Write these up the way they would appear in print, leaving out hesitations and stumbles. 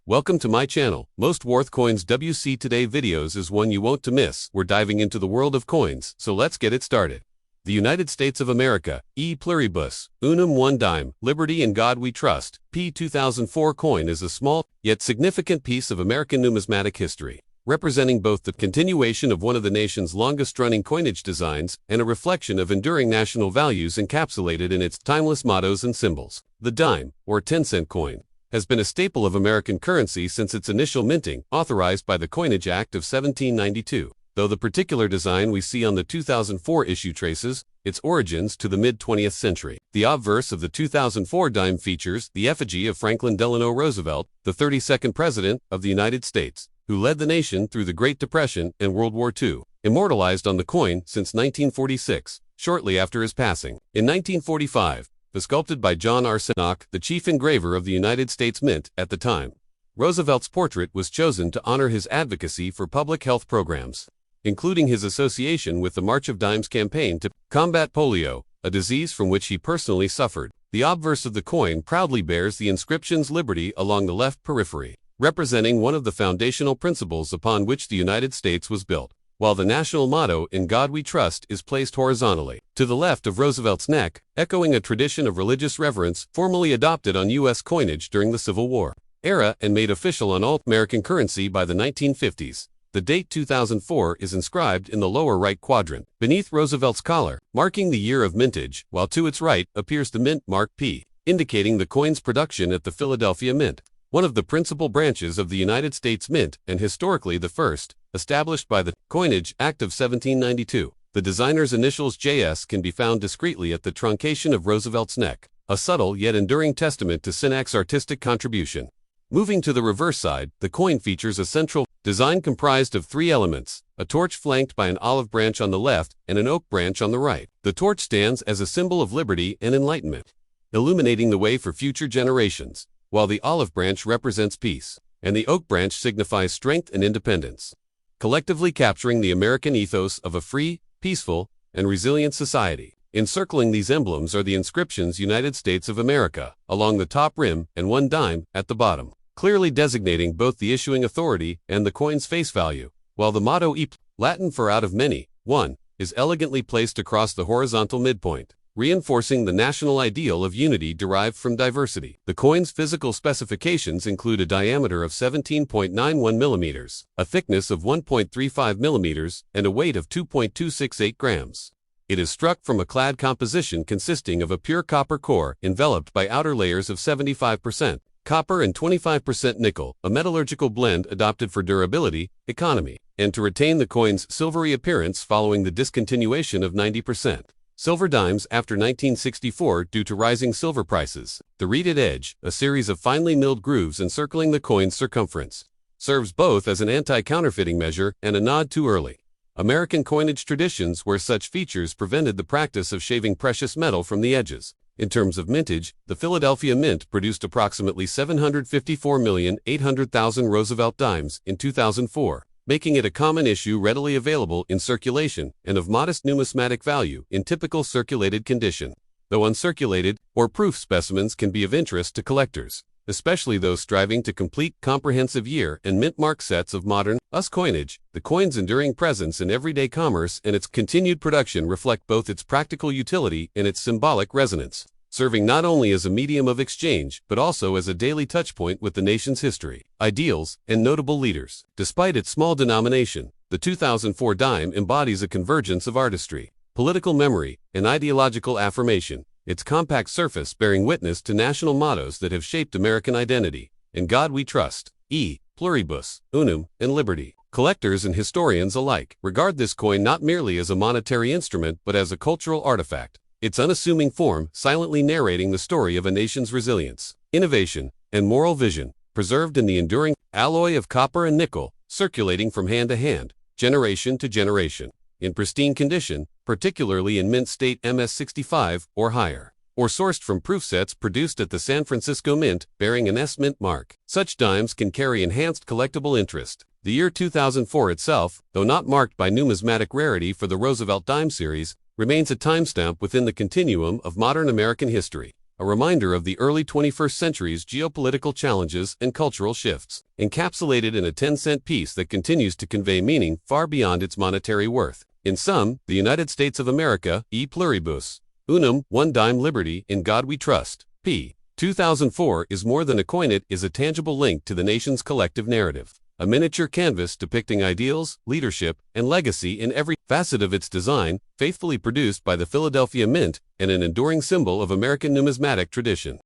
Welcome to my channel. Most worth coins WC Today videos is one you won't to miss. We're diving into the world of coins, so let's get it started. The United States of America, e pluribus, unum 1 dime, Liberty in God We Trust, p. 2004 coin is a small, yet significant piece of American numismatic history, representing both the continuation of one of the nation's longest-running coinage designs and a reflection of enduring national values encapsulated in its timeless mottos and symbols. The dime, or 10-cent coin, has been a staple of American currency since its initial minting, authorized by the Coinage Act of 1792. Though the particular design we see on the 2004 issue traces its origins to the mid-20th century. The obverse of the 2004 dime features the effigy of Franklin Delano Roosevelt, the 32nd President of the United States, who led the nation through the Great Depression and World War II, immortalized on the coin since 1946, shortly after his passing. In 1945, sculpted by John R. Sinnock, the chief engraver of the United States Mint at the time, Roosevelt's portrait was chosen to honor his advocacy for public health programs, including his association with the March of Dimes campaign to combat polio, a disease from which he personally suffered. The obverse of the coin proudly bears the inscriptions Liberty along the left periphery, representing one of the foundational principles upon which the United States was built, while the national motto, In God We Trust, is placed horizontally to the left of Roosevelt's neck, echoing a tradition of religious reverence formally adopted on U.S. coinage during the Civil War era and made official on all American currency by the 1950s. The date 2004 is inscribed in the lower right quadrant, beneath Roosevelt's collar, marking the year of mintage, while to its right appears the mint mark P, indicating the coin's production at the Philadelphia Mint, one of the principal branches of the United States Mint and historically the first, established by the Coinage Act of 1792. The designer's initials JS can be found discreetly at the truncation of Roosevelt's neck, a subtle yet enduring testament to Sinnock's artistic contribution. Moving to the reverse side, the coin features a central design comprised of three elements, a torch flanked by an olive branch on the left and an oak branch on the right. The torch stands as a symbol of liberty and enlightenment, illuminating the way for future generations, while the olive branch represents peace, and the oak branch signifies strength and independence, collectively capturing the American ethos of a free, peaceful, and resilient society. Encircling these emblems are the inscriptions United States of America along the top rim and 1 dime at the bottom, clearly designating both the issuing authority and the coin's face value, while the motto E, Latin for out of many, one, is elegantly placed across the horizontal midpoint, reinforcing the national ideal of unity derived from diversity. The coin's physical specifications include a diameter of 17.91 millimeters, a thickness of 1.35 millimeters, and a weight of 2.268 grams. It is struck from a clad composition consisting of a pure copper core enveloped by outer layers of 75% copper and 25% nickel, a metallurgical blend adopted for durability, economy, and to retain the coin's silvery appearance following the discontinuation of 90% silver dimes after 1964 due to rising silver prices. The reeded edge, a series of finely milled grooves encircling the coin's circumference, serves both as an anti-counterfeiting measure and a nod to early American coinage traditions where such features prevented the practice of shaving precious metal from the edges. In terms of mintage, the Philadelphia Mint produced approximately 754,800,000 Roosevelt dimes in 2004, making it a common issue readily available in circulation and of modest numismatic value in typical circulated condition, though uncirculated or proof specimens can be of interest to collectors, especially those striving to complete comprehensive year and mint mark sets of modern US coinage. The coin's enduring presence in everyday commerce and its continued production reflect both its practical utility and its symbolic resonance, serving not only as a medium of exchange but also as a daily touchpoint with the nation's history, ideals, and notable leaders. Despite its small denomination, the 2004 dime embodies a convergence of artistry, political memory, and ideological affirmation, its compact surface bearing witness to national mottos that have shaped American identity: In God We Trust, e pluribus, unum, and liberty. Collectors and historians alike regard this coin not merely as a monetary instrument but as a cultural artifact, its unassuming form silently narrating the story of a nation's resilience, innovation, and moral vision, preserved in the enduring alloy of copper and nickel, circulating from hand to hand, generation to generation, in pristine condition, particularly in mint state MS65 or higher, or sourced from proof sets produced at the San Francisco Mint bearing an S Mint mark. Such dimes can carry enhanced collectible interest. The year 2004 itself, though not marked by numismatic rarity for the Roosevelt dime series, remains a timestamp within the continuum of modern American history. a reminder of the early 21st century's geopolitical challenges and cultural shifts, encapsulated in a 10-cent piece that continues to convey meaning far beyond its monetary worth. In sum, the United States of America, e pluribus, unum, one dime liberty, in God we trust, p. 2004 is more than a coin, it is a tangible link to the nation's collective narrative. A miniature canvas depicting ideals, leadership, and legacy in every facet of its design, faithfully produced by the Philadelphia Mint and an enduring symbol of American numismatic tradition.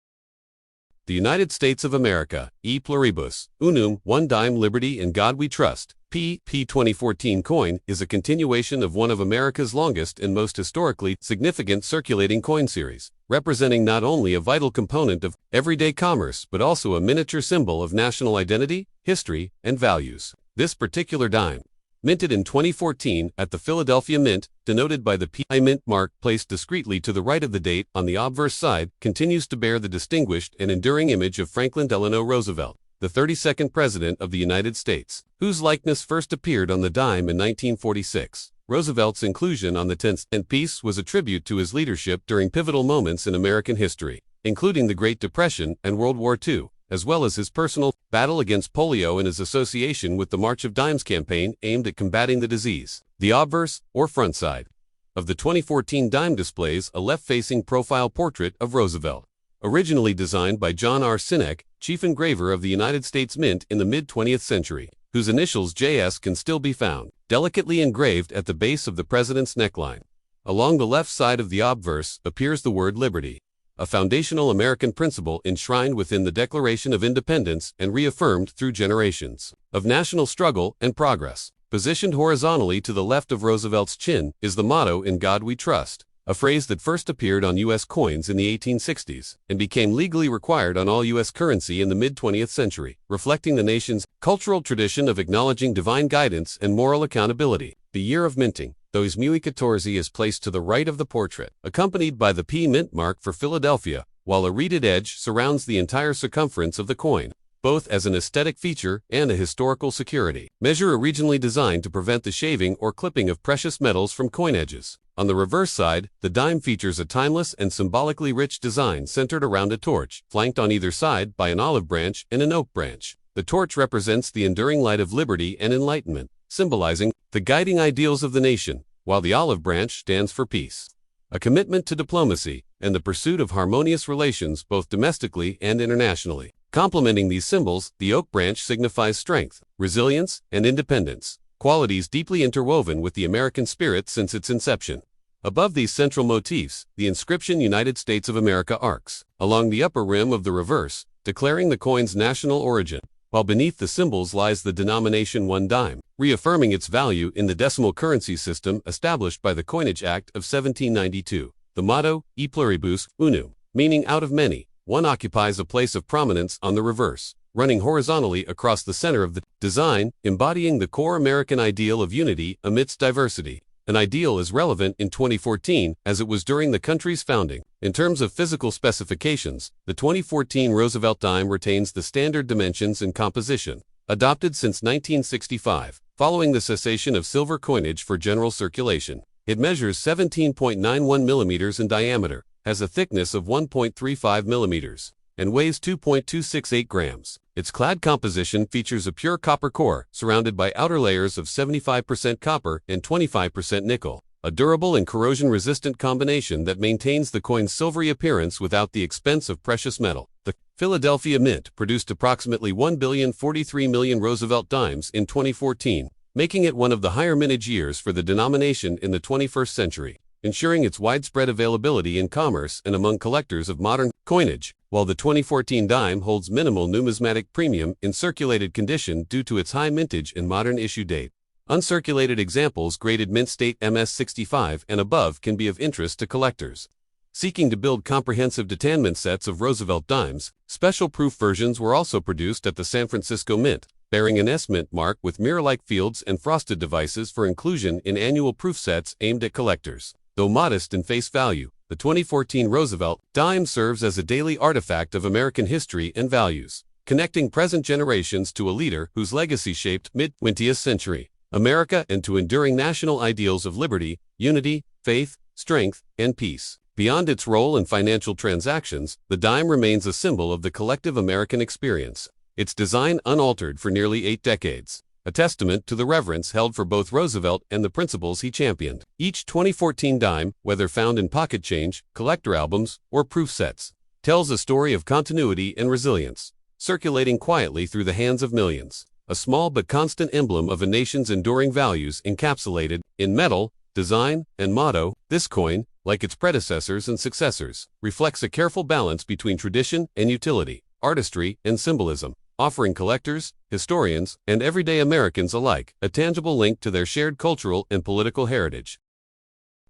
The United States of America, e pluribus, unum, one dime liberty, in God we trust, p. 2014 coin is a continuation of one of America's longest and most historically significant circulating coin series, representing not only a vital component of everyday commerce but also a miniature symbol of national identity, history, and values. This particular dime, minted in 2014 at the Philadelphia Mint, denoted by the P.I. Mint mark placed discreetly to the right of the date on the obverse side, continues to bear the distinguished and enduring image of Franklin Delano Roosevelt, the 32nd President of the United States, whose likeness first appeared on the dime in 1946. Roosevelt's inclusion on the 10-cent piece was a tribute to his leadership during pivotal moments in American history, including the Great Depression and World War II, as well as his personal battle against polio and his association with the March of Dimes campaign aimed at combating the disease. The obverse, or front side, of the 2014 dime displays a left-facing profile portrait of Roosevelt, originally designed by John R. Sinek, chief engraver of the United States Mint in the mid-20th century, whose initials JS can still be found, delicately engraved at the base of the president's neckline. Along the left side of the obverse appears the word liberty, a foundational American principle enshrined within the Declaration of Independence and reaffirmed through generations of national struggle and progress. Positioned horizontally to the left of Roosevelt's chin is the motto, "In God We Trust," a phrase that first appeared on U.S. coins in the 1860s and became legally required on all U.S. currency in the mid-20th century, reflecting the nation's cultural tradition of acknowledging divine guidance and moral accountability. The year of minting, Those Muy14, is placed to the right of the portrait, accompanied by the P mint mark for Philadelphia, while a reeded edge surrounds the entire circumference of the coin, both as an aesthetic feature and a historical security measure originally designed to prevent the shaving or clipping of precious metals from coin edges. On the reverse side, the dime features a timeless and symbolically rich design centered around a torch, flanked on either side by an olive branch and an oak branch. The torch represents the enduring light of liberty and enlightenment, symbolizing the guiding ideals of the nation, while the olive branch stands for peace, a commitment to diplomacy, and the pursuit of harmonious relations both domestically and internationally. Complementing these symbols, the oak branch signifies strength, resilience, and independence, qualities deeply interwoven with the American spirit since its inception. Above these central motifs, the inscription United States of America arcs along the upper rim of the reverse, declaring the coin's national origin, while beneath the symbols lies the denomination 1 dime, reaffirming its value in the decimal currency system established by the Coinage Act of 1792. The motto, E pluribus unum, meaning out of many, one, occupies a place of prominence on the reverse, running horizontally across the center of the design, embodying the core American ideal of unity amidst diversity. An ideal as relevant in 2014 as it was during the country's founding. In terms of physical specifications, the 2014 Roosevelt dime retains the standard dimensions and composition, adopted since 1965, following the cessation of silver coinage for general circulation. It measures 17.91 millimeters in diameter, has a thickness of 1.35 millimeters, and weighs 2.268 grams. Its clad composition features a pure copper core surrounded by outer layers of 75% copper and 25% nickel, a durable and corrosion-resistant combination that maintains the coin's silvery appearance without the expense of precious metal. The Philadelphia Mint produced approximately 1,043,000,000 Roosevelt dimes in 2014, making it one of the higher mintage years for the denomination in the 21st century, ensuring its widespread availability in commerce and among collectors of modern coinage. While the 2014 dime holds minimal numismatic premium in circulated condition due to its high mintage and modern issue date, uncirculated examples graded mint state MS65 and above can be of interest to collectors seeking to build comprehensive detanment sets of Roosevelt dimes. Special proof versions were also produced at the San Francisco Mint, bearing an S-Mint mark with mirror-like fields and frosted devices for inclusion in annual proof sets aimed at collectors. Though modest in face value, the 2014 Roosevelt dime serves as a daily artifact of American history and values, connecting present generations to a leader whose legacy shaped mid-20th century America and to enduring national ideals of liberty, unity, faith, strength, and peace. Beyond its role in financial transactions, the dime remains a symbol of the collective American experience, its design unaltered for nearly 8 decades, a testament to the reverence held for both Roosevelt and the principles he championed. Each 2014 dime, whether found in pocket change, collector albums, or proof sets, tells a story of continuity and resilience, circulating quietly through the hands of millions, a small but constant emblem of a nation's enduring values encapsulated in metal, design, and motto. This coin, like its predecessors and successors, reflects a careful balance between tradition and utility, artistry and symbolism, offering collectors, historians, and everyday Americans alike a tangible link to their shared cultural and political heritage.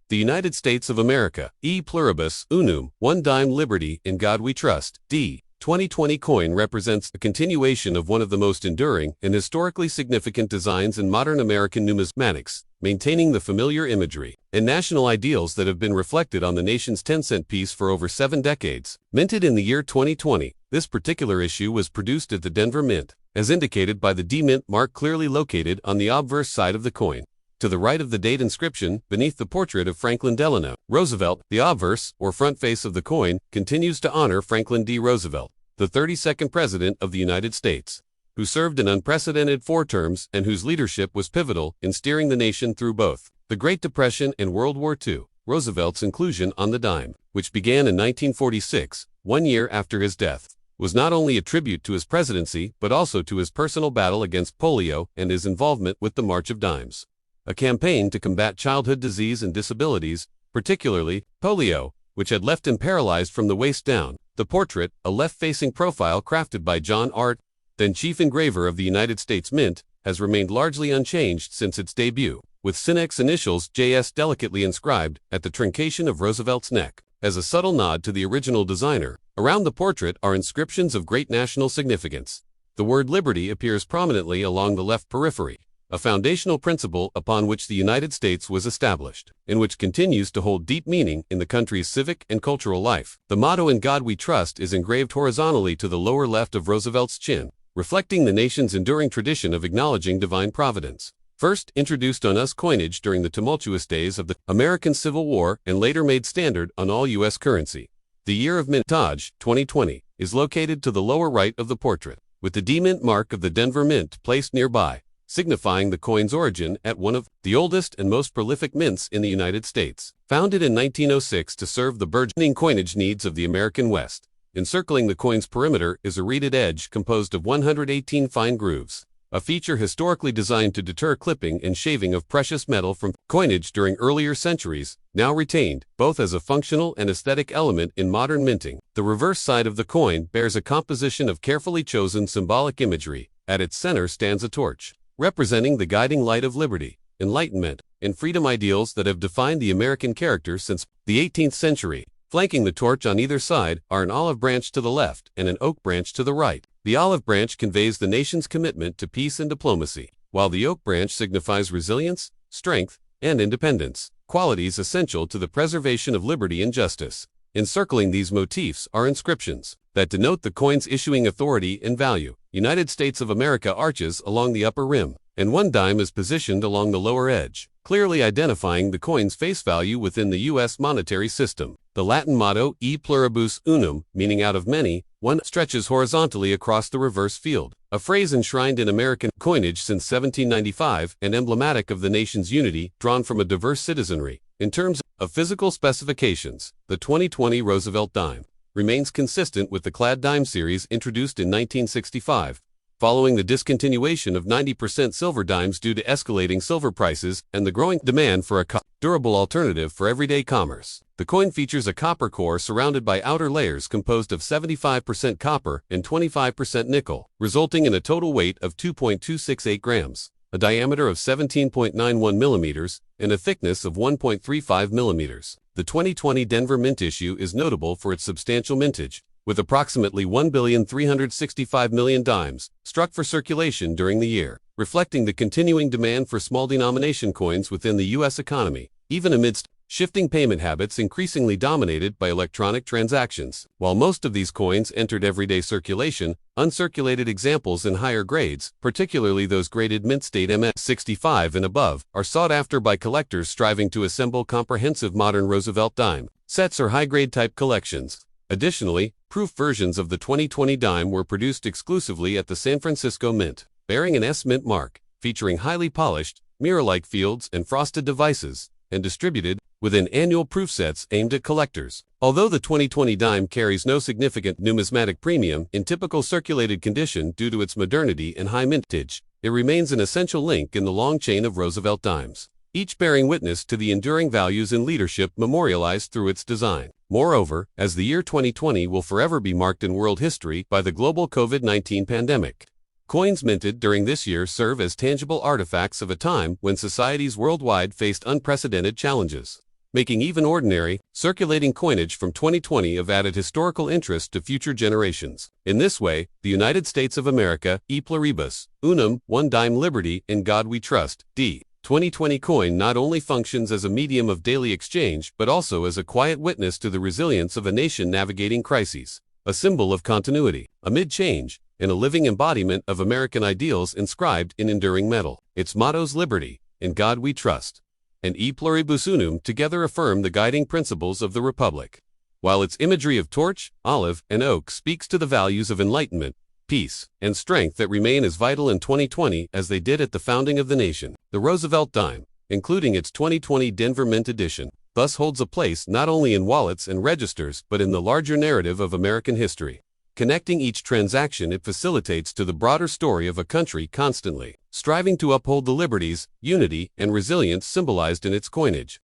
The United States of America, e pluribus unum, one dime liberty, in God we trust, d. 2020 coin represents a continuation of one of the most enduring and historically significant designs in modern American numismatics, maintaining the familiar imagery and national ideals that have been reflected on the nation's 10-cent piece for over 7 decades. Minted in the year 2020, this particular issue was produced at the Denver Mint, as indicated by the D-Mint mark clearly located on the obverse side of the coin. To the right of the date inscription, beneath the portrait of Franklin Delano Roosevelt, the obverse, or front face of the coin, continues to honor Franklin D. Roosevelt, the 32nd President of the United States, who served an unprecedented 4 terms and whose leadership was pivotal in steering the nation through both the Great Depression and World War II. Roosevelt's inclusion on the dime, which began in 1946, 1 year after his death, was not only a tribute to his presidency but also to his personal battle against polio and his involvement with the March of Dimes, a campaign to combat childhood disease and disabilities, particularly polio, which had left him paralyzed from the waist down. The portrait, a left-facing profile crafted by John Art, then chief engraver of the United States Mint, has remained largely unchanged since its debut, with Synec's initials JS delicately inscribed at the truncation of Roosevelt's neck. As a subtle nod to the original designer, around the portrait are inscriptions of great national significance. The word liberty appears prominently along the left periphery, a foundational principle upon which the United States was established, and which continues to hold deep meaning in the country's civic and cultural life. The motto "In God We Trust" is engraved horizontally to the lower left of Roosevelt's chin, reflecting the nation's enduring tradition of acknowledging divine providence. First introduced on US coinage during the tumultuous days of the American Civil War and later made standard on all U.S. currency, the year of mintage, 2020, is located to the lower right of the portrait, with the D-Mint mark of the Denver Mint placed nearby, signifying the coin's origin at one of the oldest and most prolific mints in the United States. Founded in 1906 to serve the burgeoning coinage needs of the American West, encircling the coin's perimeter is a reeded edge composed of 118 fine grooves, a feature historically designed to deter clipping and shaving of precious metal from coinage during earlier centuries, now retained, both as a functional and aesthetic element in modern minting. The reverse side of the coin bears a composition of carefully chosen symbolic imagery. At its center stands a torch, representing the guiding light of liberty, enlightenment, and freedom, ideals that have defined the American character since the 18th century. Flanking the torch on either side are an olive branch to the left and an oak branch to the right. The olive branch conveys the nation's commitment to peace and diplomacy, while the oak branch signifies resilience, strength, and independence, qualities essential to the preservation of liberty and justice. Encircling these motifs are inscriptions that denote the coin's issuing authority and value. United States of America arches along the upper rim, and one dime is positioned along the lower edge, clearly identifying the coin's face value within the U.S. monetary system. The Latin motto, E pluribus unum, meaning out of many, one, stretches horizontally across the reverse field, a phrase enshrined in American coinage since 1795 and emblematic of the nation's unity, drawn from a diverse citizenry. In terms of physical specifications, the 2020 Roosevelt dime remains consistent with the clad dime series introduced in 1965, following the discontinuation of 90% silver dimes due to escalating silver prices and the growing demand for a durable alternative for everyday commerce. The coin features a copper core surrounded by outer layers composed of 75% copper and 25% nickel, resulting in a total weight of 2.268 grams, a diameter of 17.91 millimeters, and a thickness of 1.35 millimeters. The 2020 Denver Mint issue is notable for its substantial mintage, with approximately 1,365,000,000 dimes struck for circulation during the year, reflecting the continuing demand for small denomination coins within the U.S. economy, even amidst shifting payment habits increasingly dominated by electronic transactions. While most of these coins entered everyday circulation, uncirculated examples in higher grades, particularly those graded mint state MS65 and above, are sought after by collectors striving to assemble comprehensive modern Roosevelt dime. Sets are high-grade type collections. Additionally, proof versions of the 2020 dime were produced exclusively at the San Francisco Mint, bearing an S Mint mark, featuring highly polished, mirror-like fields and frosted devices, and distributed within annual proof sets aimed at collectors. Although the 2020 dime carries no significant numismatic premium in typical circulated condition due to its modernity and high mintage, it remains an essential link in the long chain of Roosevelt dimes, each bearing witness to the enduring values and leadership memorialized through its design. Moreover, as the year 2020 will forever be marked in world history by the global COVID-19 pandemic, coins minted during this year serve as tangible artifacts of a time when societies worldwide faced unprecedented challenges, making even ordinary, circulating coinage from 2020 of added historical interest to future generations. In this way, the United States of America, e pluribus, unum, one dime liberty, in God we trust, d. 2020 coin not only functions as a medium of daily exchange but also as a quiet witness to the resilience of a nation navigating crises, a symbol of continuity amid change, and a living embodiment of American ideals inscribed in enduring metal. Its mottos liberty, in God we trust, and e pluribus unum together affirm the guiding principles of the Republic, while its imagery of torch, olive, and oak speaks to the values of enlightenment, peace, and strength that remain as vital in 2020 as they did at the founding of the nation. The Roosevelt dime, including its 2020 Denver Mint edition, thus holds a place not only in wallets and registers but in the larger narrative of American history. Connecting each transaction, it facilitates to the broader story of a country constantly striving to uphold the liberties, unity, and resilience symbolized in its coinage.